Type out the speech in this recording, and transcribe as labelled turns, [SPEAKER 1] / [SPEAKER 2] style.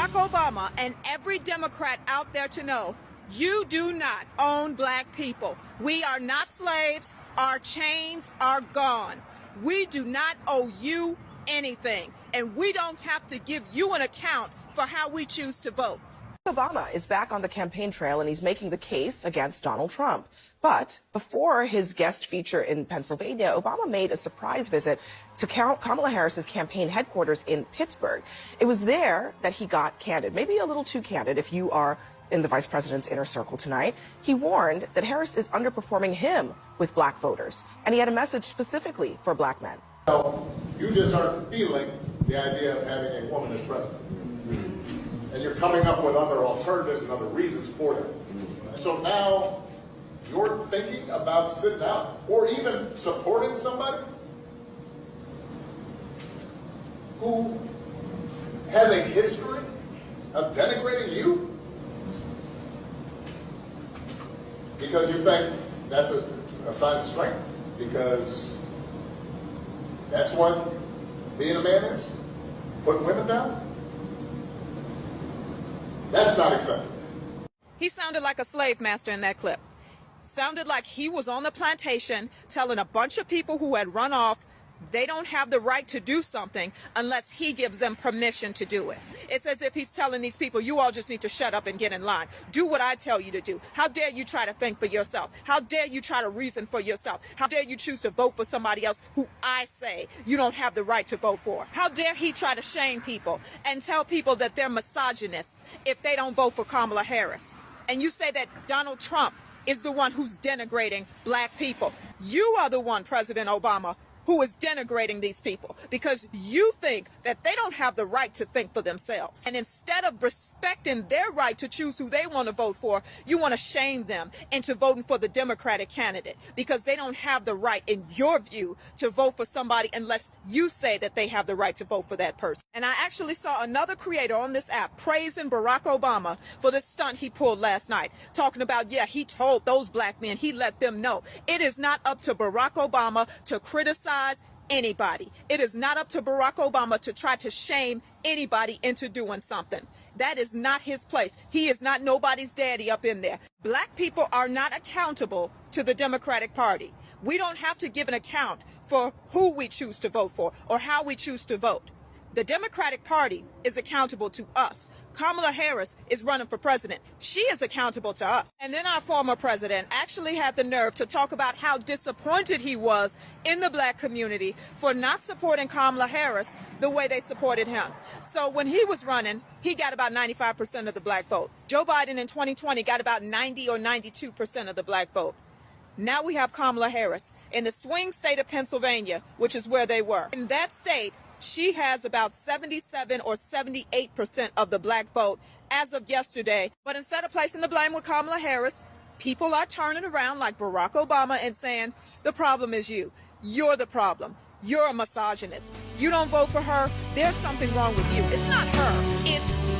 [SPEAKER 1] Barack Obama and every Democrat out there to know, you do not own black people. We are not slaves. Our chains are gone. We do not owe you anything, and we don't have to give you an account for how we choose to vote.
[SPEAKER 2] Obama is back on the campaign trail and he's making the case against Donald Trump. But before his guest feature in Pennsylvania, Obama made a surprise visit to Kamala Harris's campaign headquarters in Pittsburgh. It was there that he got candid, maybe a little too candid if you are in the vice president's inner circle tonight. He warned that Harris is underperforming him with black voters, and he had a message specifically for black men.
[SPEAKER 3] You just aren't feeling the idea of having a woman as president. And you're coming up with other alternatives and other reasons for that. And so now you're thinking about sitting out or even supporting somebody who has a history of denigrating you because you think that's a sign of strength, because that's what being a man is, putting women down. That's not acceptable.
[SPEAKER 1] He sounded like a slave master in that clip. Sounded like he was on the plantation telling a bunch of people who had run off they don't have the right to do something unless he gives them permission to do it. It's as if he's telling these people, you all just need to shut up and get in line. Do what I tell you to do. How dare you try to think for yourself? How dare you try to reason for yourself? How dare you choose to vote for somebody else who I say you don't have the right to vote for? How dare he try to shame people and tell people that they're misogynists if they don't vote for Kamala Harris? And you say that Donald Trump is the one who's denigrating black people. You are the one, President Obama, who is denigrating these people because you think that they don't have the right to think for themselves. And instead of respecting their right to choose who they want to vote for, you want to shame them into voting for the Democratic candidate because they don't have the right, in your view, to vote for somebody unless you say that they have the right to vote for that person. And I actually saw another creator on this app praising Barack Obama for the stunt he pulled last night, talking about, yeah, he told those black men, he let them know. It is not up to Barack Obama to criticize anybody. It is not up to Barack Obama to try to shame anybody into doing something. That is not his place. He is not nobody's daddy up in there. Black people are not accountable to the Democratic Party. We don't have to give an account for who we choose to vote for or how we choose to vote. The Democratic Party is accountable to us. Kamala Harris is running for president. She is accountable to us. And then our former president actually had the nerve to talk about how disappointed he was in the black community for not supporting Kamala Harris the way they supported him. So when he was running, he got about 95% of the black vote. Joe Biden in 2020 got about 90 or 92% of the black vote. Now we have Kamala Harris in the swing state of Pennsylvania, which is where they were. In that state, she has about 77 or 78% of the black vote as of yesterday. But instead of placing the blame with Kamala Harris, people are turning around like Barack Obama and saying, the problem is you. You're the problem. You're a misogynist. You don't vote for her. There's something wrong with you. It's not her. It's